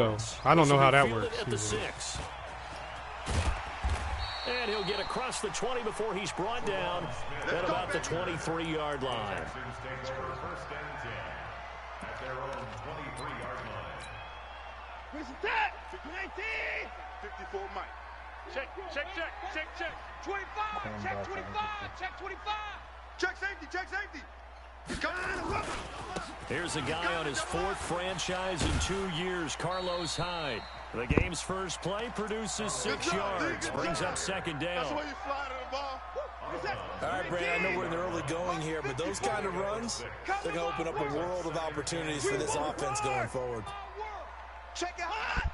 offense. I don't know how that works. At the 6. And he'll get across the 20 before he's brought down at about the 23-yard line. Where's the tag? 54, Mike. Check. 25, check 25. Check safety. Here's a guy on his 4th franchise in 2 years, Carlos Hyde. The game's first play produces 6 yards, brings up 2nd down. That's where you fly to the ball. All right, Brandon, I know we're in the early going here, but those kind of runs, they're going to open up a world of opportunities for this offense going forward. Check it hot.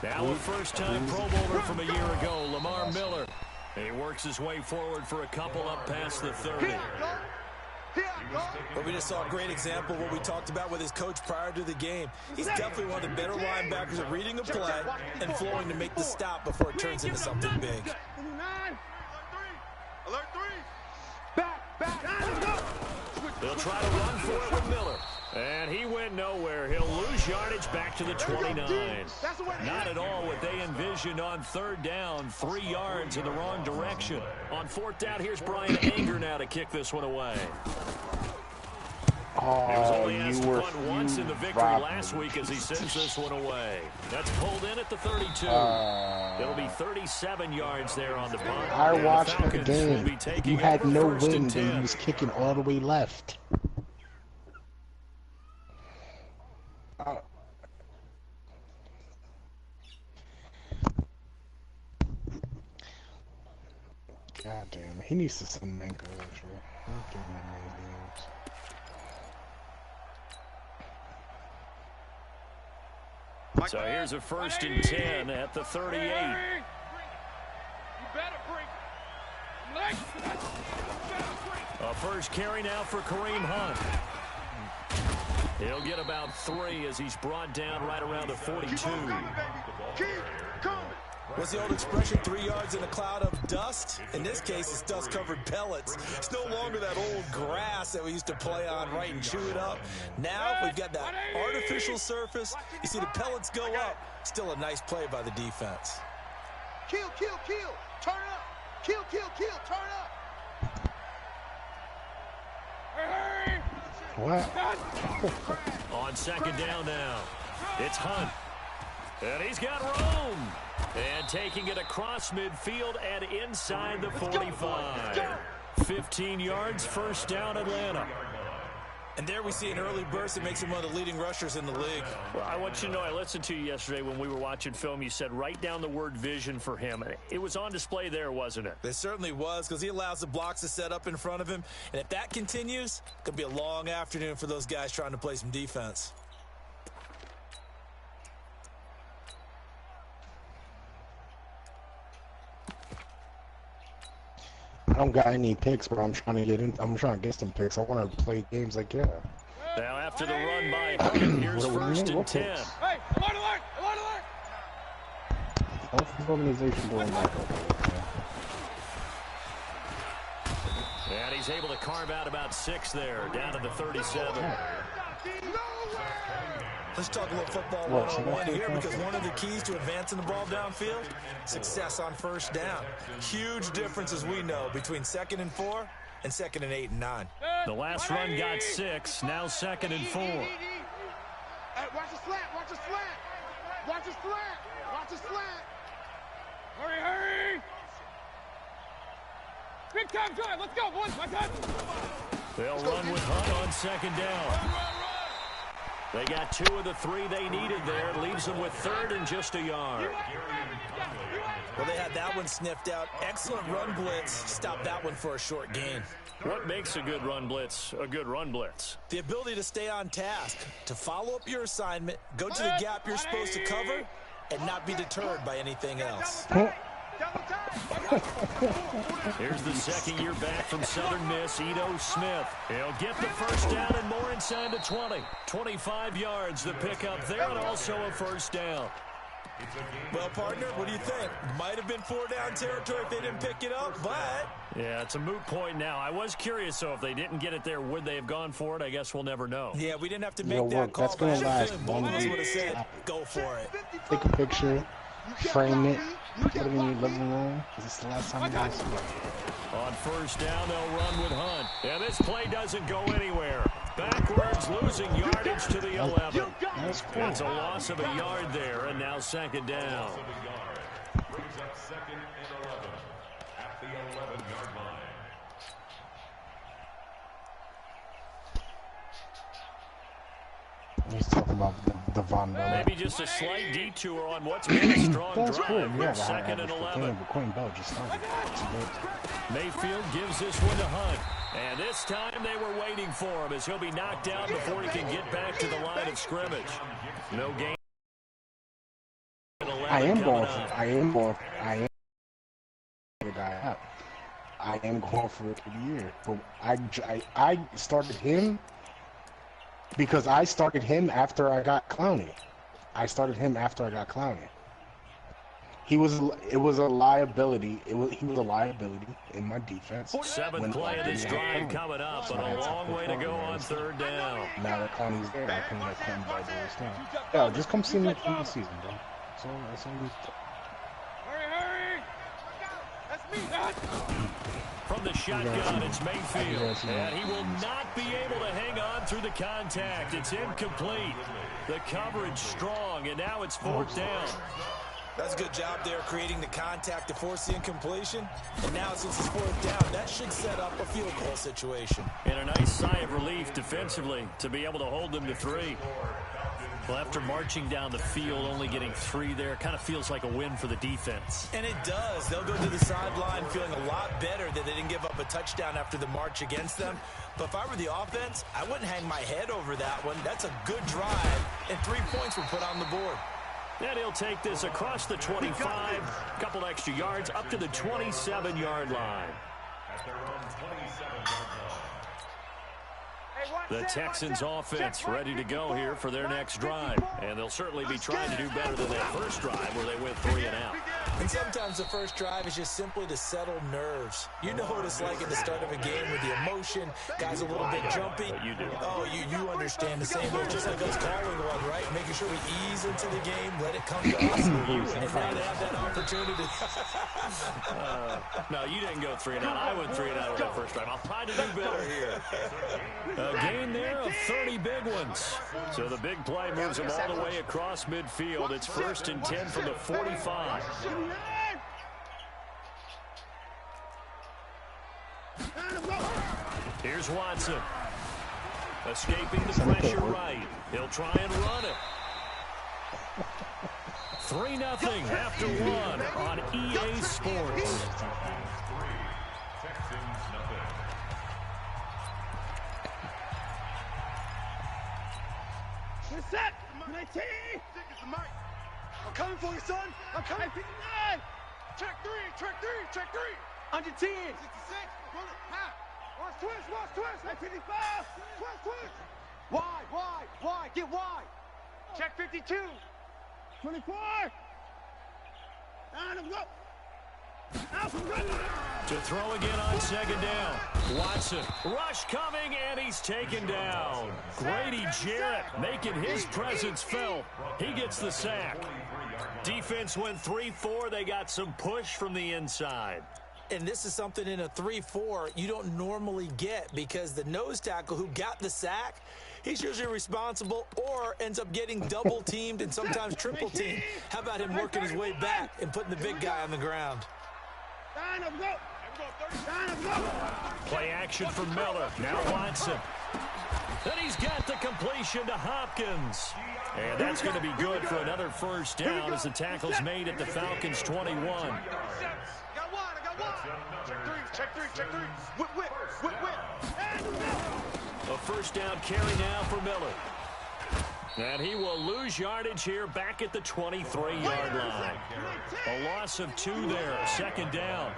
Now a first-time Pro Bowler from a year ago, Lamar Miller. He works his way forward for a couple up past the 30. But we just saw a great example of what we talked about with his coach prior to the game. He's definitely one of the better linebackers at reading a play and flowing to make the stop before it turns into something big. Alert 3. Back. They'll try to run for it with Miller. And he went nowhere. He'll lose yardage back to the 29. Not at all what they envisioned on 3rd down. 3 yards in the wrong direction. On 4th down, here's Brian Anger now to kick this one away. He was only asked to punt once in the victory last week as he sends this one away. That's pulled in at the 32. It'll be 37 yards there on the punt. I watched the game. You had no wind and he was kicking all the way left. God damn, he needs to send Manko. So here's a 1st and 10 at the 38. You better bring. A first carry now for Kareem Hunt. He'll get about 3 as he's brought down right around the 42. Keep coming. What's the old expression, 3 yards in a cloud of dust? In this case, it's dust-covered pellets. It's no longer that old grass that we used to play on, right, and chew it up. Now we've got that artificial surface. You see the pellets go up. Still a nice play by the defense. Kill. Turn up. Kill. Turn up. Hurry. What? On 2nd down now, it's Hunt. And he's got room. And taking it across midfield and inside the 45. 15 yards, 1st down, Atlanta. And there we see an early burst that makes him one of the leading rushers in the league. Well, I want you to know, I listened to you yesterday when we were watching film. You said write down the word vision for him. It was on display there, wasn't it? It certainly was, because he allows the blocks to set up in front of him. And if that continues, it could be a long afternoon for those guys trying to play some defense. I don't got any picks, but I'm trying to get in. I'm trying to get some picks. I want to play games like Now after the run by Hunt, here's 1st and 10. Hey, alert! What's the organization doing that? And he's able to carve out about 6 there, down to the 37. Let's talk a little football 101 here, because one of the keys to advancing the ball downfield, success on 1st down. Huge difference, as we know, between 2nd and 4 and 2nd and 8 and 9. The last run got 6, now 2nd and 4. Hey, watch the slant. Hurry. Big time drive. Let's go, boys. My time. They'll run with Hunt on 2nd down. They got 2 of the 3 they needed there. Leaves them with 3rd and just a yard. Well, they had that one sniffed out. Excellent run blitz. Stopped that one for a short gain. What makes a good run blitz a good run blitz? The ability to stay on task, to follow up your assignment, go to the gap you're supposed to cover, and not be deterred by anything else. Here's the 2nd year back from Southern Miss, Ito Smith. He'll get the 1st down and more inside the 20. 25 yards, the pickup there, and also a 1st down. Well, partner, what do you think? Might have been 4-down territory if they didn't pick it up, but... Yeah, it's a moot point now. I was curious, so if they didn't get it there, would they have gone for it? I guess we'll never know. Yeah, we didn't have to make that call. That's going to last 1 week. Would have said, go for it. Take a picture, frame it, put it in your living room, because it's the last time you guys see it. On first down, they'll run with Hunt. And this play doesn't go anywhere. Backwards, losing yardage to the 11. It's a loss of a yard there, and now second down. Brings up second and 11 at the 11-yard line. He's talking about the Von Miller. Maybe just a slight detour on what's been a strong That's drive. good. Yeah, Second and 11. Quinn Bell just started. Mayfield gives this one to Hunt. And this time they were waiting for him as he'll be knocked down before he can get back to the line of scrimmage. No gain. I am going for it for the year. But I started him because I started him after I got Clowney. It was a liability. He was a liability in my defense. Seventh play of this drive coming up, but a long way to go on third down. Now that Clowney's there, I can let him by the down. Yeah, just come see me at the end of the season, bro. That's all we. Hurry! That's me, Dad! From the shotgun, it's Mayfield, and he will not be able to hang on through the contact. It's incomplete. The coverage strong, and now it's fourth down. That's a good job there creating the contact to force the incompletion. And now since it's fourth down, that should set up a field goal situation. And a nice sigh of relief defensively to be able to hold them to 3. Well, after marching down the field, only getting 3 there, kind of feels like a win for the defense. And it does. They'll go to the sideline feeling a lot better that they didn't give up a touchdown after the march against them. But if I were the offense, I wouldn't hang my head over that one. That's a good drive, and 3 points were put on the board. And he'll take this across the 25, a couple extra yards, up to the 27-yard line. At their own 27-yard line. The Texans offense ready to go here for their next drive. And they'll certainly be trying to do better than that first drive where they went 3 and out. And sometimes the first drive is just simply to settle nerves. You know what it's like at the start of a game with the emotion. Guys a little bit jumpy. You do. Oh, you understand the same way. Just like us calling one, right? Making sure we ease into the game, let it come to us. And now they have that opportunity. No, you didn't go 3 and out. I went 3 and out on that first drive. I'll try to do better here. A gain there of 30 big ones. So the big play moves them all the way across midfield. It's 1st and 10 from the 45. Here's Watson. Escaping the pressure right. He'll try and run it. 3-0 after 1 on EA Sports. Set! 19! I'm coming for you, son! I'm coming! 59! Check 3! Check 3! 110! 66! Watch twist! 55! Twist! Wide! Get wide! Check 52! 24! And go! To throw again on second down. Watson, rush coming, and he's taken down. Grady Jarrett making his presence felt. He gets the sack. Defense went 3-4. They got some push from the inside. And this is something in a 3-4 you don't normally get because the nose tackle who got the sack, he's usually responsible or ends up getting double-teamed and sometimes triple-teamed. How about him working his way back and putting the big guy on the ground? Play action for Miller. Now Watson. Then he's got the completion to Hopkins. And that's going to be good for another first down as the tackle's made at the Falcons' 21. Check three. Whip. A first down carry now for Miller. And he will lose yardage here back at the 23-yard line. A loss of 2 there, second down.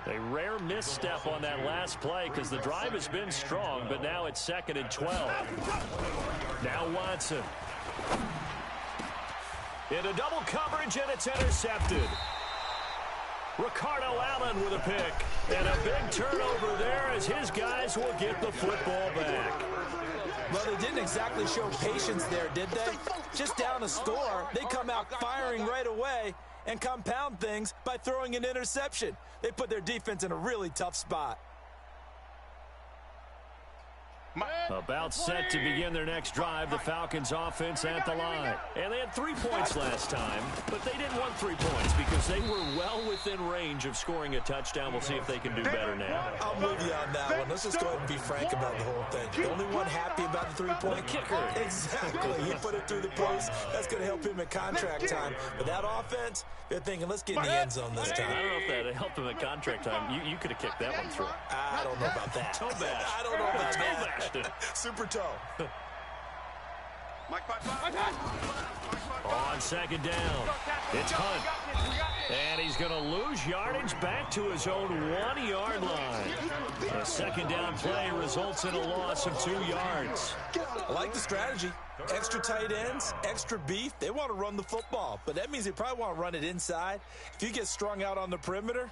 A rare misstep on that last play because the drive has been strong, but now it's 2nd and 12. Now Watson. Into double coverage, and it's intercepted. Ricardo Allen with a pick. And a big turnover there as his guys will get the football back. Well, they didn't exactly show patience there, did they? Just down a score, they come out firing right away and compound things by throwing an interception. They put their defense in a really tough spot. About set to begin their next drive, the Falcons offense at the line. And they had 3 points last time, but they didn't want 3 points because they were well within range of scoring a touchdown. We'll see if they can do better now. I'm with you on that one. Let's just go ahead and be frank about the whole thing. The only one happy about the 3-point kicker. Exactly. He put it through the post. That's going to help him in contract time. But that offense, they're thinking, let's get in the end zone this time. I don't know if that helped him at contract time. You could have kicked that one through. I don't know about that. Toe bash. I don't know about that. Super toe. On second down, it's Hunt. And he's going to lose yardage back to his own 1-yard line. A second down play results in a loss of 2 yards. I like the strategy. Extra tight ends, extra beef. They want to run the football, but that means they probably want to run it inside. If you get strung out on the perimeter,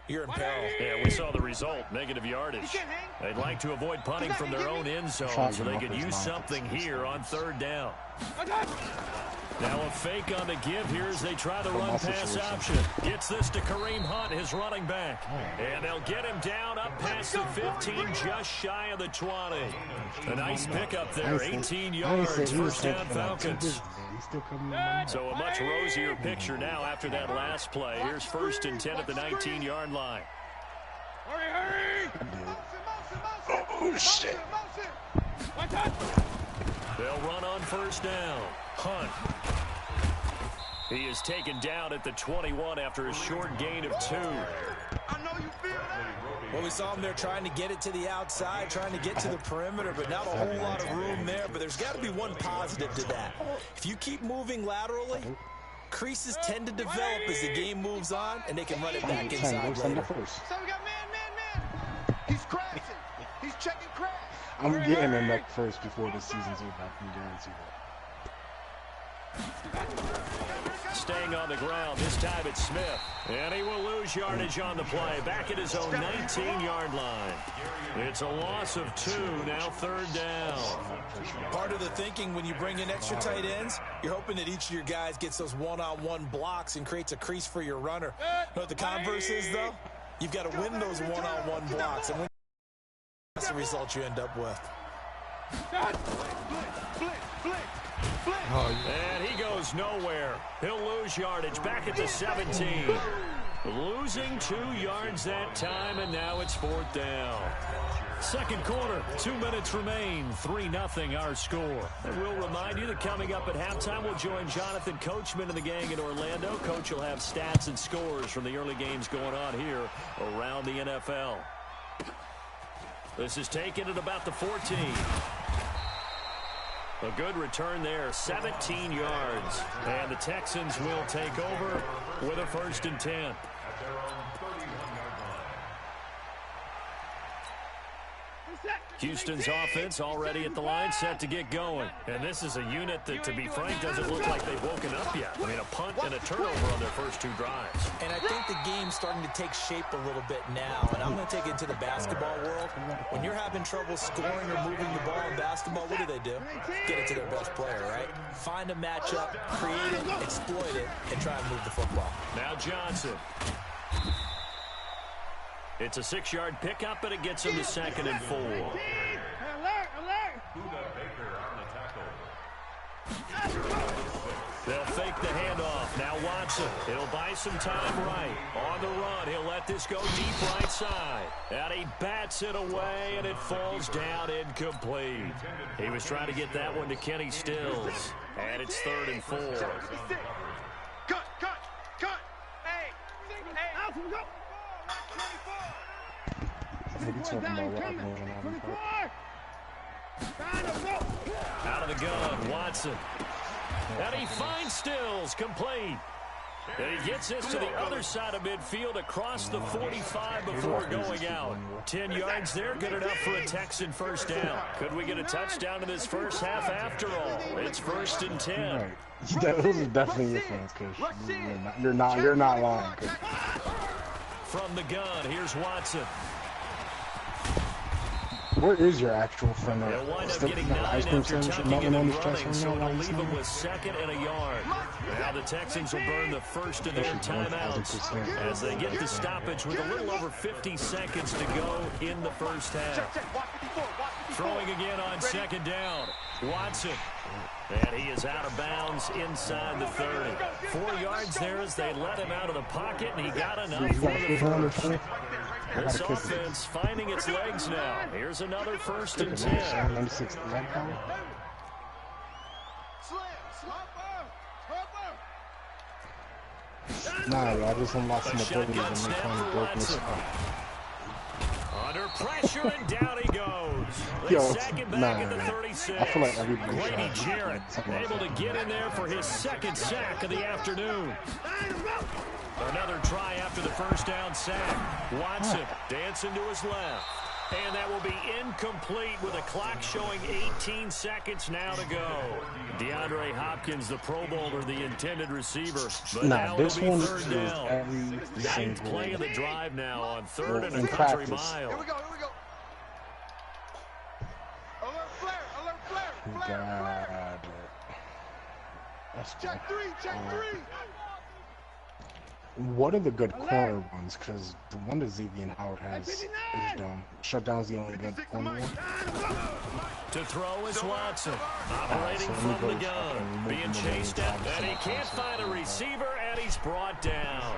you're in peril. Yeah, we saw the result, negative yardage. They'd like to avoid punting from their own end zone so they could use something here on third down. Now a fake on the give here as they try the run-pass option. Gets this to Kareem Hunt, his running back. And they'll get him down up past the 15, just shy of the 20. A nice pickup there, 18 yards, first down Falcons. So a much rosier picture now after that last play. Here's 1st and 10 at the 19-yard line. Hurry! Oh, shit. They'll run on first down. Hunt. He is taken down at the 21 after a short gain of 2. Well, we saw him there trying to get it to the outside, trying to get to the perimeter, but not a whole lot of room there. But there's got to be one positive to that. If you keep moving laterally, creases tend to develop as the game moves on, and they can run it back inside later. So we got man. He's crashing. He's checking crash. I'm getting him up first before the season's over. I can guarantee that. Staying on the ground, this time it's Smith. And he will lose yardage on the play, back at his own 19-yard line. It's a loss of 2, now third down. Part of the thinking when you bring in extra tight ends, you're hoping that each of your guys gets those one-on-one blocks and creates a crease for your runner. You know what the converse is, though? You've got to win those one-on-one blocks, and when that's the result you end up with. And he goes nowhere. He'll lose yardage back at the 17. Losing 2 yards that time, and now it's 4th down. Second quarter, 2 minutes remain, 3-0 our score. And we'll remind you that coming up at halftime, we'll join Jonathan Coachman and the gang in Orlando. Coach will have stats and scores from the early games going on here around the NFL. This is taken at about the 14. A good return there, 17 yards. And the Texans will take over with a 1st and 10. Houston's offense already at the line, set to get going. And this is a unit that, to be frank, doesn't look like they've woken up yet. I mean, a punt and a turnover on their first 2 drives. And I think the game's starting to take shape a little bit now. And I'm going to take it to the basketball world. When you're having trouble scoring or moving the ball in basketball, what do? Get it to their best player, right? Find a matchup, create it, exploit it, and try and move the football. Now Johnson. It's a 6-yard pickup, but it gets him to 2nd and 4. They'll fake the handoff. Now Watson. He'll buy some time right. On the run, he'll let this go deep right side. And he bats it away, and it falls down incomplete. He was trying to get that one to Kenny Stills. And it's 3rd and 4. Cut. Hey, out we go. Out of the gun, Watson. And he finds Stills, complete. And he gets this to the other side of midfield across the 45 before going out. 10 yards there, good enough for a Texan first down. Could we get a touchdown in this first half after all? It's 1st and 10. Right. Those are definitely your friends, Coach. You're not lying, Coach. From the gun, here's Watson. Where is your actual friend? They'll wind up getting 9 after tucking him and running, so it'll leave him with 2nd and a yard. Now the Texans will burn the first of their timeouts as they get the stoppage with a little over 50 seconds to go in the first half. Throwing again on 2nd down. Watson. And he is out of bounds inside the 30. 4 yards there as they let him out of the pocket, and he got enough for the first. This offense finding its legs now. Here's another 1st and 10. Nah, I just unlocked some abilities and they're trying to break this. Under pressure, and down he goes. Yo, Second back at the 36. I feel like everybody Grady Jarrett able to get in there for his 2nd sack of the afternoon. Another try after the first down sack. Watson dancing to his left. And that will be incomplete with a clock showing 18 seconds now to go. DeAndre Hopkins, the Pro Bowler, the intended receiver. But now this it'll one be 3rd down. every 9th play of the drive now on 3rd and a in country practice. mile. Here we go. Alert flare, flare, flare. That's Check 3, check 3. What are the good corner ones? Because the one that Xavier Howard has is dumb. Shutdown's the only good corner one. To throw is Watson, operating from the gun, being chased out, and he can't find a receiver, and he's brought down.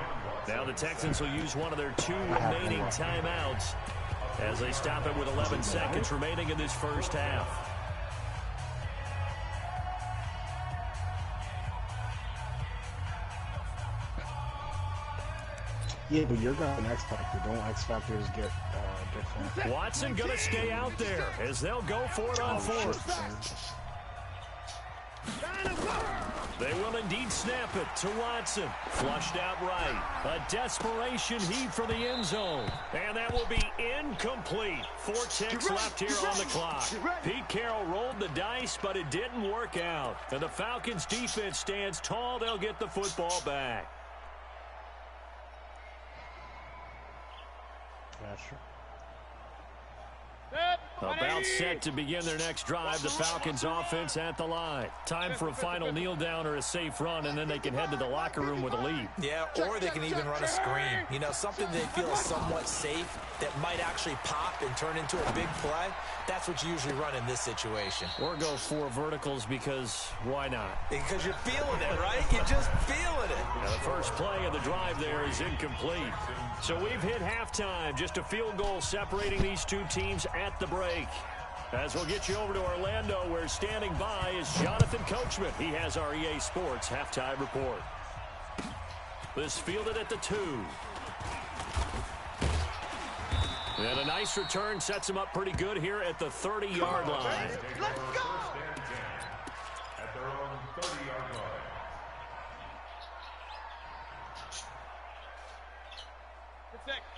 Now the Texans will use one of their 2 remaining timeouts as they stop it with 11 seconds remaining in this first half. Yeah, but you're going X Factor. Don't X Factors get different? Watson going to stay out there as they'll go for it on 4th. They will indeed snap it to Watson. Flushed out right. A desperation heave for the end zone. And that will be incomplete. 4 ticks left here on the clock. Pete Carroll rolled the dice, but it didn't work out. And the Falcons defense stands tall. They'll get the football back. About set to begin their next drive. The Falcons offense at the line. Time for a final kneel down or a safe run, and then they can head to the locker room with a lead. Yeah, or they can even run a screen. You know, something they feel is somewhat safe that might actually pop and turn into a big play. That's what you usually run in this situation. Or go 4 verticals because why not? Because you're feeling it, right? You're just feeling it. Now the first play of the drive there is incomplete. So we've hit halftime. Just a field goal separating these 2 teams at the break. As we'll get you over to Orlando, where standing by is Jonathan Coachman. He has our EA Sports halftime report. This fielded at the 2. And a nice return sets him up pretty good here at the 30-yard line. Let's go. At their own 30-yard line.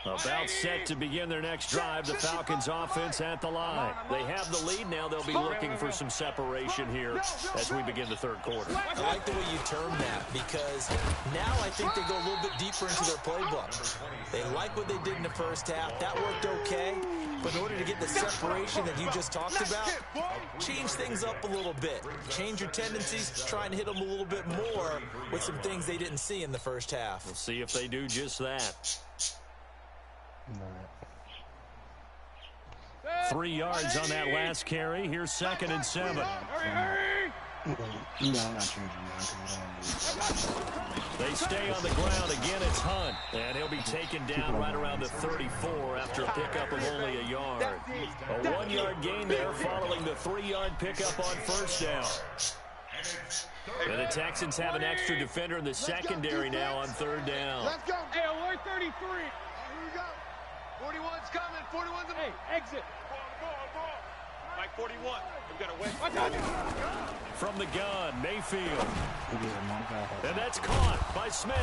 About set to begin their next drive, the Falcons offense at the line. They have the lead. Now they'll be looking for some separation here as we begin the 3rd quarter. I like the way you term that because now I think they go a little bit deeper into their playbook. They like what they did in the first half. That worked okay. But in order to get the separation that you just talked about, change things up a little bit. Change your tendencies, try and hit them a little bit more with some things they didn't see in the first half. We'll see if they do just that. 3 yards on that last carry. Here's 2nd and 7. No, I'm not changing that. They stay on the ground. Again, it's Hunt. And he'll be taken down right around the 34 after a pickup of only a yard. A 1-yard gain there following the 3-yard pickup on first down. And the Texans have an extra defender in the secondary now on 3rd down. Let's go. Hey, alert 33. Here we go. 41's coming. 41's Hey, exit. Ball. Mike 41. We've got to wait. From the gun, Mayfield. And that's caught by Smith.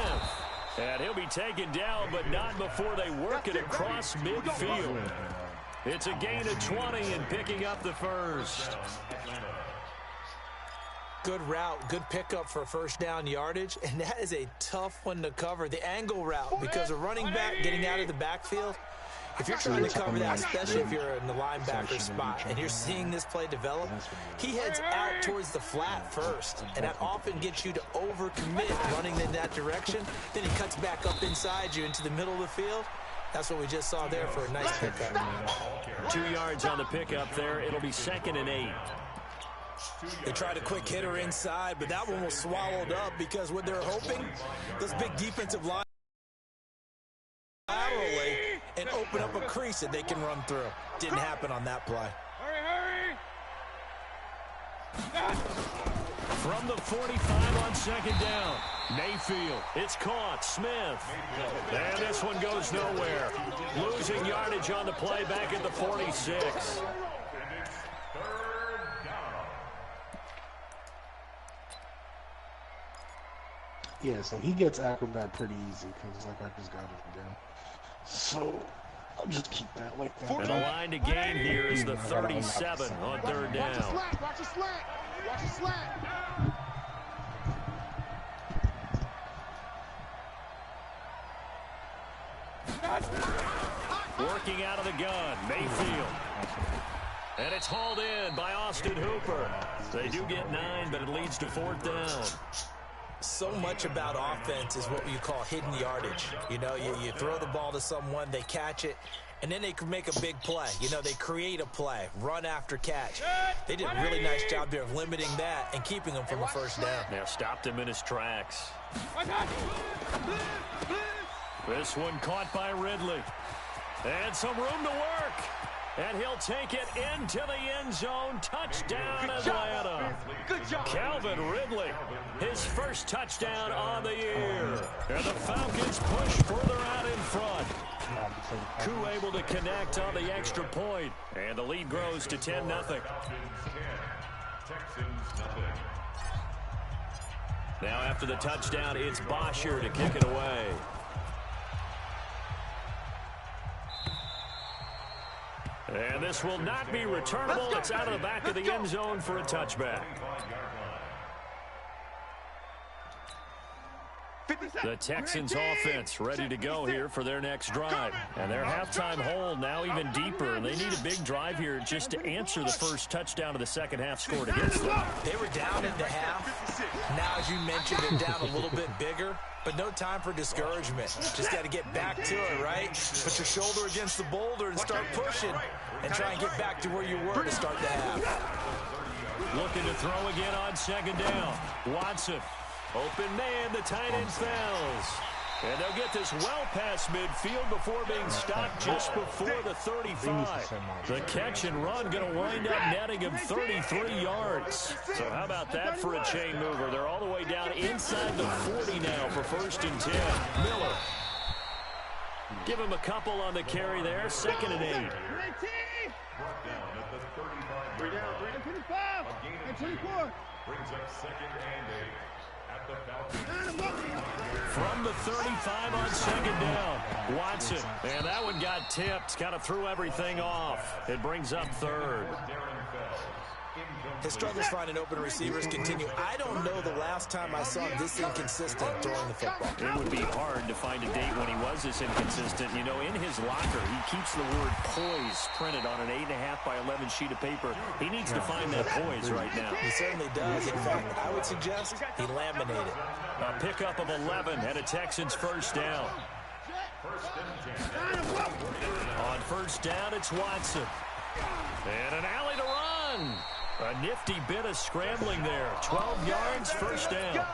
And he'll be taken down, but not before they work it across midfield. It's a gain of 20 and picking up the first. Good route, good pickup for first down yardage, and that is a tough one to cover, the angle route, because a running back getting out of the backfield, if you're trying to cover that, especially if you're in the linebacker spot and you're seeing this play develop, he heads out towards the flat first, and that often gets you to overcommit running in that direction. Then he cuts back up inside you into the middle of the field. That's what we just saw there for a nice pickup. 2 yards on the pickup there. It'll be 2nd and 8. They tried a quick hitter inside, but that one was swallowed up because what they're hoping, those big defensive line laterally and open up a crease that they can run through. Didn't happen on that play. Hurry, hurry! From the 45 on 2nd down. Mayfield, it's caught. Smith. And this one goes nowhere. Losing yardage on the play back at the 46. Yeah, so he gets acrobat pretty easy because like I just got it down. So I'll just keep that like that. And the line to gain here is the 37 on 3rd down. Watch the slant, watch the slant, watch the slant. Working out of the gun, Mayfield. And it's hauled in by Austin Hooper. They do get 9, but it leads to 4th down. So much about offense is what you call hidden yardage. You know, you throw the ball to someone, they catch it, and then they can make a big play. You know, they create a play, run after catch. They did a really nice job there of limiting that and keeping him from a first down. Now stopped him in his tracks. This one caught by Ridley. And some room to work. And he'll take it into the end zone. Touchdown, Atlanta. Good job. Calvin Ridley, his first touchdown on the year. And the Falcons push further out in front. Koo able to connect on the extra point. And the lead grows to 10-0. Now after the touchdown, it's Bosher to kick it away. And this will not be returnable. It's out of the back of the end zone for a touchback. The Texans offense ready to go here for their next drive. And their halftime hole now even deeper. And they need a big drive here just to answer the first touchdown of the second half scored against them. They were down in the half. Now, as you mentioned, they're down a little bit bigger. But no time for discouragement. Just got to get back to it, right? Put your shoulder against the boulder and start pushing. And try and get back to where you were to start the half. Looking to throw again on 2nd down. Watson. Open man, the tight end fails. And they'll get this well past midfield before being stopped just before the 35. The catch and run going to wind up netting him 33 yards. So how about that for a chain mover? They're all the way down inside the 40 now for 1st and 10. Miller. Give him a couple on the carry there. 2nd and 8. Three down, 25, and 24. Brings up 2nd and 8. From the 35 on 2nd down, Watson. And that one got tipped, kind of threw everything off. It brings up 3rd. His struggles finding open receivers continue. I don't know the last time I saw him this inconsistent throwing the football. It would be hard to find a date when he was this inconsistent. You know, in his locker, he keeps the word poise printed on an 8.5 by 11 sheet of paper. He needs to find that poise right now. He certainly does. In fact, I would suggest he laminated. A pickup of 11 and a Texans first down. On 1st down, it's Watson. And an alley to run. A nifty bit of scrambling there. 12 yards, 1st down.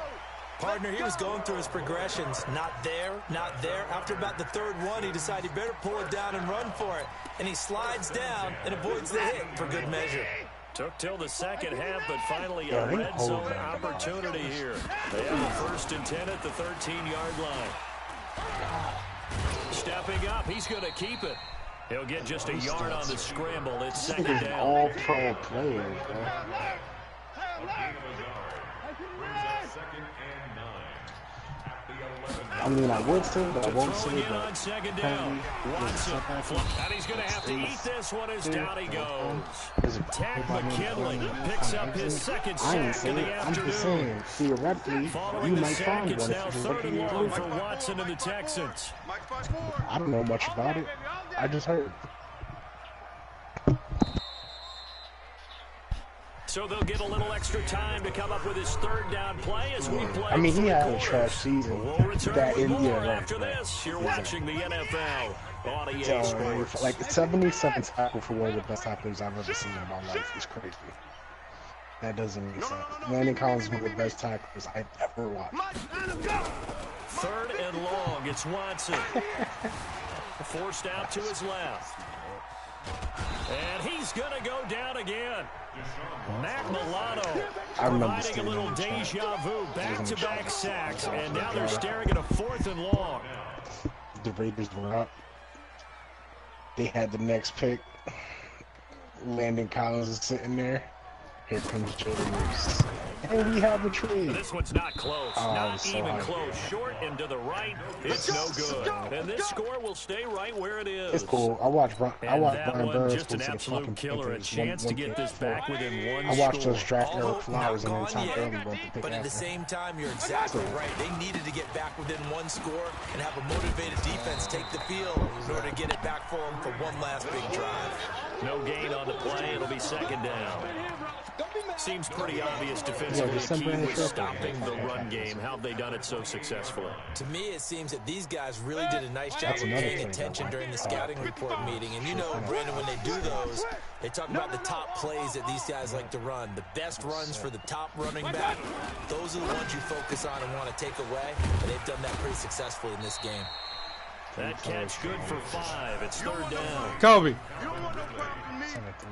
Partner, he was going through his progressions. Not there, not there. After about the 3rd one, he decided he better pull it down and run for it. And he slides down and avoids the hit for good measure. Took till the second half, but finally a red zone opportunity here. They have a 1st and 10 at the 13-yard line. Stepping up, he's going to keep it. He'll get just a yard on the scramble. It's second This is down. all pro players, bro. I mean, I would say, but I won't say Throwing in on that. second down. Watson. And he's going to have to eat this one as down he goes. Tack McKinley picks up his second I ain't sack of the saying, I'm just afternoon. saying, theoretically, Following you the might sack, find it's one now if you're third and looking long at for Watson and the Texans. I don't know much about it. I just heard. So they'll get a little extra time to come up with his third down play as we play. I mean, he three had a quarters. trash season. We'll return That with in more yeah, after this. You're watching the NFL on EA So, Sports. like 77 tackle for one of the best tacklers I've ever seen in my life is crazy. That doesn't make sense. Landon Collins is one of the best tacklers I've ever watched. Third and long. It's Watson. Forced out to his left. And he's going to go down again. Matt Milano providing a little deja vu, back-to-back sacks, and now they're staring at a fourth and long. The Raiders were up. They had the next pick. Landon Collins is sitting there. Here comes Jones. And we have a trade. This one's not close. Not so even high. close. Short and to the right. It's no good. And this score will stay right where it is. It's cool. I watched And that Brian one, Burns just an go to the absolute fucking killer. A Panthers chance to get this back within one I watched score. those draft All Eric hope Flowers not and then gone Tom yet, Early went to pick but at the after. same time, you're exactly right. They needed to get back within one score and have a motivated defense take the field in order to get it back for them for one last big drive. No gain on the play. It'll be second down. Seems pretty obvious defensively. Yeah, The key December was 5th. stopping the run game. How have they done it so successfully? To me, it seems that these guys really did a nice job That's of another paying thing. attention during the scouting report meeting. And you know, Brandon, when they do those, they talk about the top plays that these guys like to run. The best runs for the top running back. Those are the ones you focus on and want to take away. And they've done that pretty successfully in this game. That catch good for 5. It's third down. Kobe.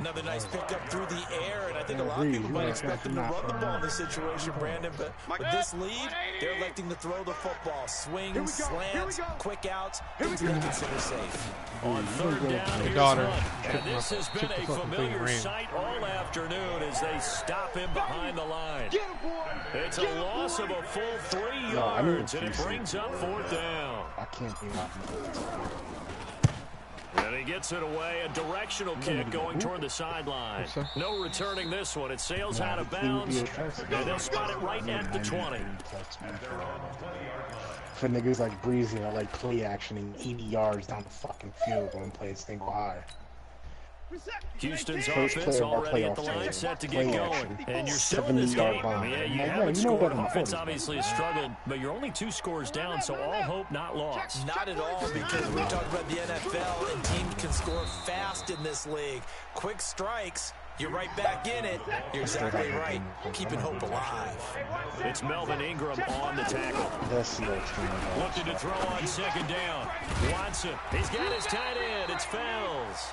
Another nice pickup through the air, and I think a lot of people might expect them to run the ball in this situation, Brandon, but with this lead, they're electing to throw the football. Swings, slants, quick outs, things they consider safe. On third down, here's daughter. Hunt. And this has been a Check the fucking familiar thing, sight all afternoon as they stop him behind the line. It's a loss of a full 3 yards, and it brings up fourth down. I can't be laughing. And he gets it away, a directional kick going toward the sideline. No returning this one. It sails out of bounds, and they'll spot it right at the 20. For niggas like Breezy, I like play action and 80 yards down the fucking field when plays single high. Houston's First offense play of our already at the playoff line, season. set to get Play going. action. And you're still in this 70-yard game. bomb. Yeah, you Yeah, haven't you know scored. what Offense I'm obviously has struggled, but you're only 2 scores down, so all hope not lost. Not at all, because we're talking about the NFL, and teams can score fast in this league. Quick strikes, you're right back in it. You're exactly right. Keeping hope alive. It's Melvin Ingram on the tackle. That's the extreme. Looking to throw on second down. Watson, he's got his tight end. It's Fells.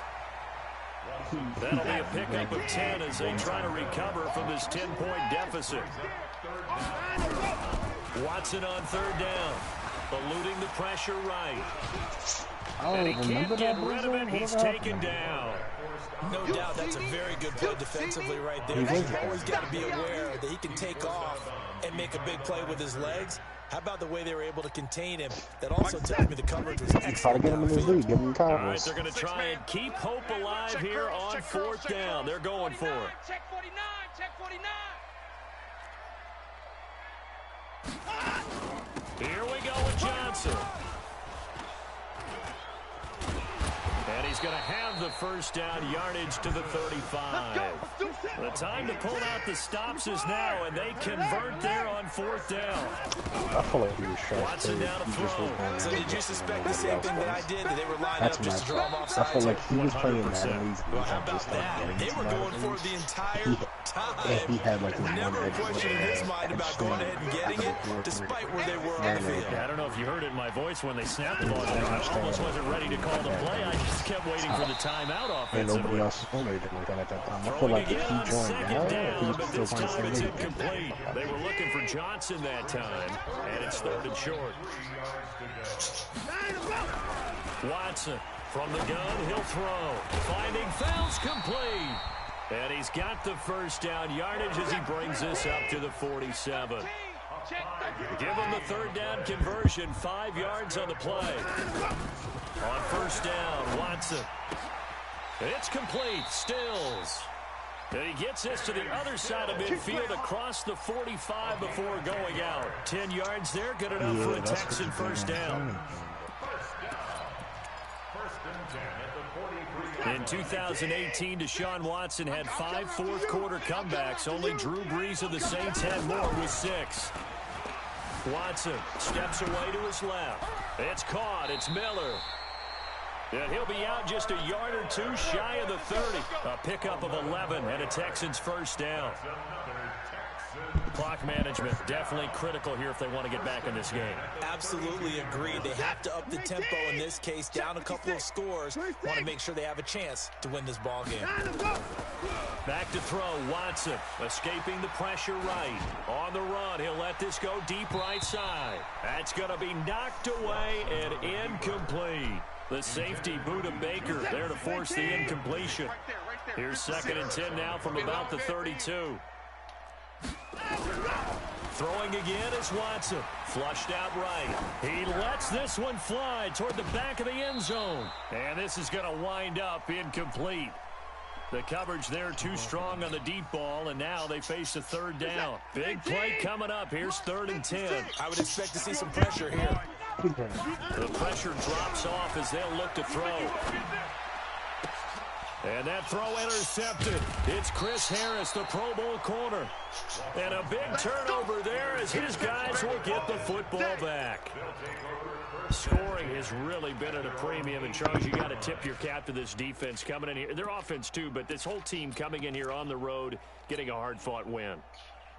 That'll be a pickup of 10 as they try to recover from this 10-point deficit. Watson on third down, eluding the pressure right. And he can't get rid of it. He's taken down. No doubt that's a very good play defensively right there. You've always got to be aware that he can take off and make a big play with his legs. How about the way they were able to contain him? That also tells me the coverage was Try to excellent. get him in his league. Give him All right, confidence. they're going to try and keep hope alive here on fourth down. They're going for it. Check 49, check 49. Here we go with Johnson. And he's going to have the first down, yardage to the 35. The time to pull out the stops is now, and they convert there on fourth down. I feel like he was sharp. Watson too. down to He just throw. was going So did you suspect the same thing that I did? That they were lining That's up just to draw him off I feel sides? like he was playing 100%. Madden easy. Well, how about that? They were going for it the entire And he time. had like Never a question in his mind about going ahead and getting it, despite where they were on the field. Yeah, I don't know if you heard it in my voice when they snapped the ball. I almost wasn't ready to call the play. I just kept waiting for the timeout And nobody offensively. else was doing anything like that at that time. I feel Throwing like if again he on joined second now, down, he but still this find time it's something. incomplete. They were looking for Johnson that time, and it's third and short. Watson From the gun, he'll throw. Finding Fells complete. And he's got the first down yardage as he brings this up to the 47. Give him the third down conversion, 5 yards on the play. On first down, Watson. It's complete, Stills. And he gets this to the other side of midfield across the 45 before going out. 10 yards there, good enough for a Texan first down. In 2018, Deshaun Watson had 5 fourth-quarter comebacks. Only Drew Brees of the Saints had more with 6. Watson steps away to his left. It's caught. It's Miller. And he'll be out just a yard or two shy of the 30. A pickup of 11 and a Texans first down. Clock management definitely critical here if they want to get back in this game. Absolutely agreed. They have to up the tempo in this case, down a couple of scores. Want to make sure they have a chance to win this ball game. Back to throw, Watson escaping the pressure right. On the run, he'll let this go deep right side. That's going to be knocked away and incomplete. The safety, Buda Baker, there to force the incompletion. Here's 2nd and 10 now from about the 32. Throwing again is Watson. Flushed out right. He lets this one fly toward the back of the end zone. And this is going to wind up incomplete. The coverage there too strong on the deep ball, and now they face a third down. Big play coming up. Here's 3rd and 10. I would expect to see some pressure here. The pressure drops off as they'll look to throw. And that throw intercepted. It's Chris Harris, the Pro Bowl corner. And a big turnover there as his guys will get the football back. Scoring has really been at a premium. And, Charles, you got to tip your cap to this defense coming in here. Their offense, too, but this whole team coming in here on the road, getting a hard-fought win.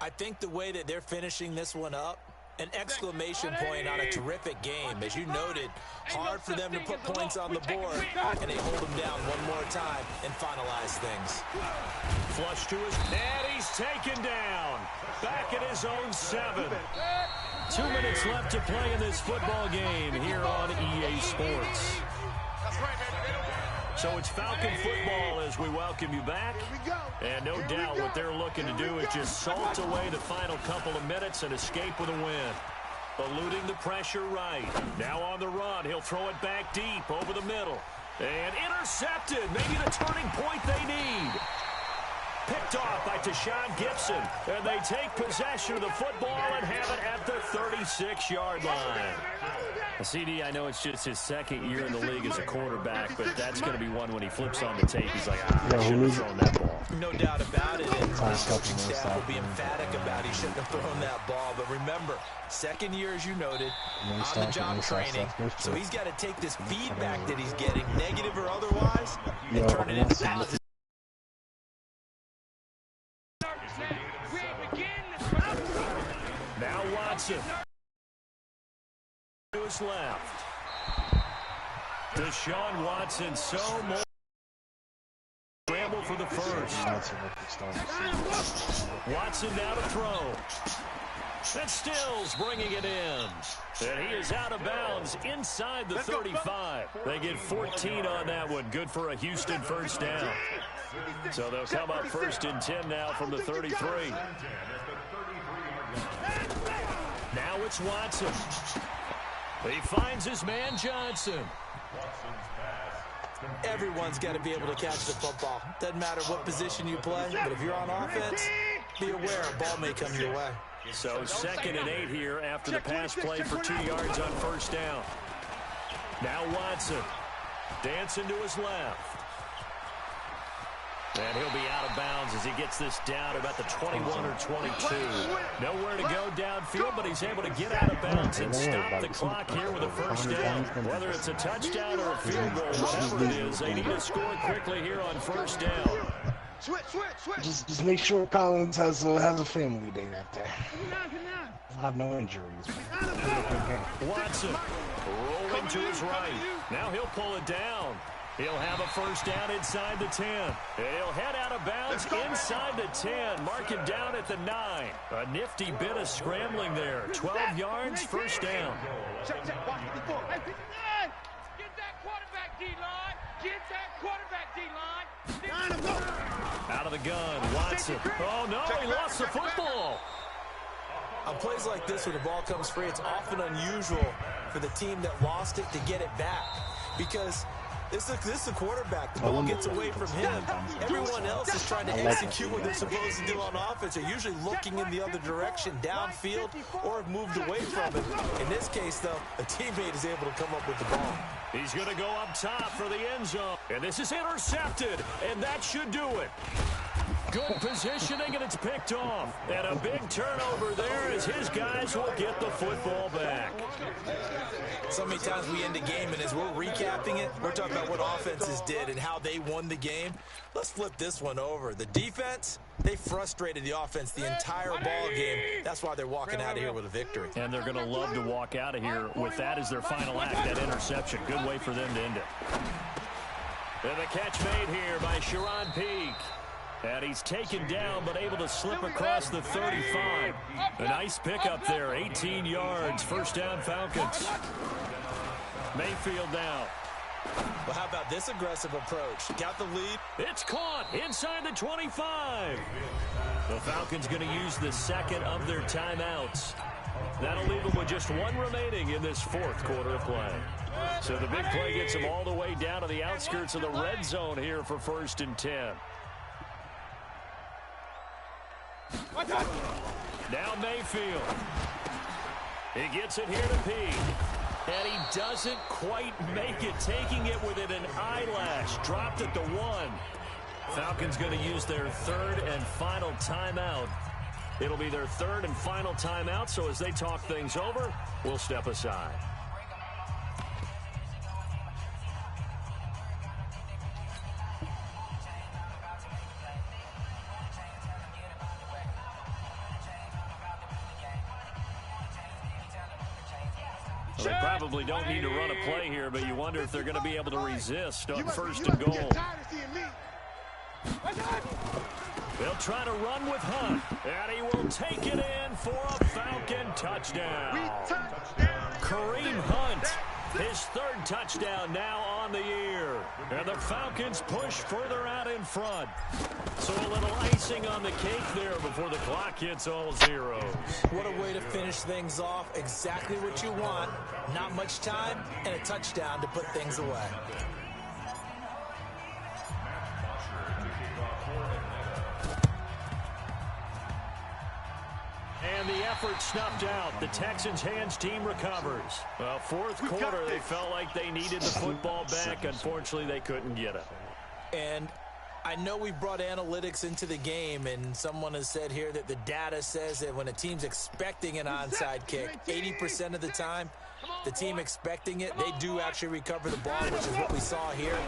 I think the way that they're finishing this one up, an exclamation point on a terrific game. As you noted, hard for them to put points on the board, and they hold them down one more time and finalize things. Flush to his, and he's taken down. Back at his own 7. 2 minutes left to play in this football game here on EA Sports. So it's Falcon football as we welcome you back. And no doubt what they're looking to do is just salt away the final couple of minutes and escape with a win. Eluding the pressure right. Now on the run. He'll throw it back deep over the middle. And intercepted. Maybe the turning point they need. Picked off by Tashawn Gibson. And they take possession of the football and have it at the 36-yard line. CD, I know it's just his 2nd year in the league as a quarterback, but that's going to be one when he flips on the tape. He's like, I shouldn't have thrown that ball. No doubt about it. And the coaching staff will be emphatic about he shouldn't have thrown that ball. But remember, 2nd year, as you noted, on-the-job training. So he's got to take this feedback that he's getting, negative or otherwise, and turn it into positive. Now Watson. To his left. Deshaun Watson, so more. Scramble for the first. Watson now to throw. And Stills bringing it in. And he is out of bounds inside the 35. They get 14 on that one. Good for a Houston first down. So they'll come up 1st and 10 now from the 33. Now it's Watson. He finds his man Johnson. Everyone's got to be able to catch the football. Doesn't matter what position you play, but if you're on offense, be aware a ball may come your way. So 2nd and 8 here after the pass play for 2 yards on first down. Now Watson dancing to his left. And he'll be out of bounds as he gets this down about the 21 or 22. Nowhere to go downfield, but he's able to get out of bounds and stop the clock here with a first down. Whether it's a touchdown or a field goal, whatever it is, they need to score quickly here on first down. Just make sure Collins has a family day that day. He'll have no injuries. Watson rolling to his right. Now he'll pull it down. He'll have a first down inside the 10. He'll head out of bounds inside the 10. Mark him down at the 9. A nifty bit of scrambling there. 12 yards, first down. quarterback D-line. Get that quarterback D-line. Out of the gun, Watson. Oh, no, he lost the football. On plays like this where the ball comes free, it's often unusual for the team that lost it to get it back. Because this is the quarterback. The ball gets away from him. Everyone else is trying to execute what they're supposed to do on offense. They're usually looking in the other direction, downfield, or have moved away from it. In this case, though, a teammate is able to come up with the ball. He's going to go up top for the end zone. And this is intercepted, and that should do it. Good positioning, and it's picked off. And a big turnover there as his guys will get the football back. So many times we end a game, and as we're recapping it, we're talking about what offenses did and how they won the game. Let's flip this one over. The defense, they frustrated the offense the entire ball game. That's why they're walking out of here with a victory. And they're going to love to walk out of here with that as their final act, that interception. Good way for them to end it. And the catch made here by Sharon Peak. And he's taken down, but able to slip across the 35. A nice pickup there, 18 yards. First down, Falcons. Mayfield down. Well, how about this aggressive approach? Got the lead. It's caught inside the 25. The Falcons going to use the second of their timeouts. That'll leave them with just one remaining in this fourth quarter of play. So the big play gets them all the way down to the outskirts of the red zone here for 1st and 10. Now Mayfield. He gets it here to Peak. And he doesn't quite make it, taking it within an eyelash. Dropped at the 1. Falcons going to use their third and final timeout. It'll be their third and final timeout, so as they talk things over, we'll step aside. Well, they probably don't need to run a play here, but you wonder if they're going to be able to resist on 1st and goal. They'll try to run with Hunt, and he will take it in for a Falcon touchdown. Kareem Hunt, his 3rd touchdown now on the year. And the Falcons push further out in front. So a little icing on the cake there before the clock hits all zeros. What a way to finish things off. Exactly what you want. Not much time and a touchdown to put things away. And the effort snuffed out. The Texans' hands team recovers. Well, fourth quarter, they felt like they needed the football back. Unfortunately, they couldn't get it. And I know we brought analytics into the game, and someone has said here that the data says that when a team's expecting an onside kick, 80% of the time, the team expecting it, they do actually recover the ball, which is what we saw here.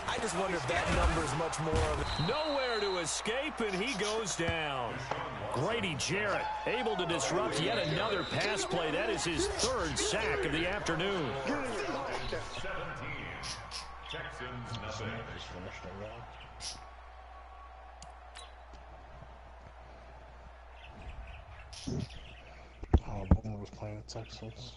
I just wonder if that number is much more of it. Nowhere to escape, and he goes down. Grady Jarrett able to disrupt yet another pass play. That is his 3rd sack of the afternoon. 17. Texans nothing. Oh, Boomer was playing the Texans.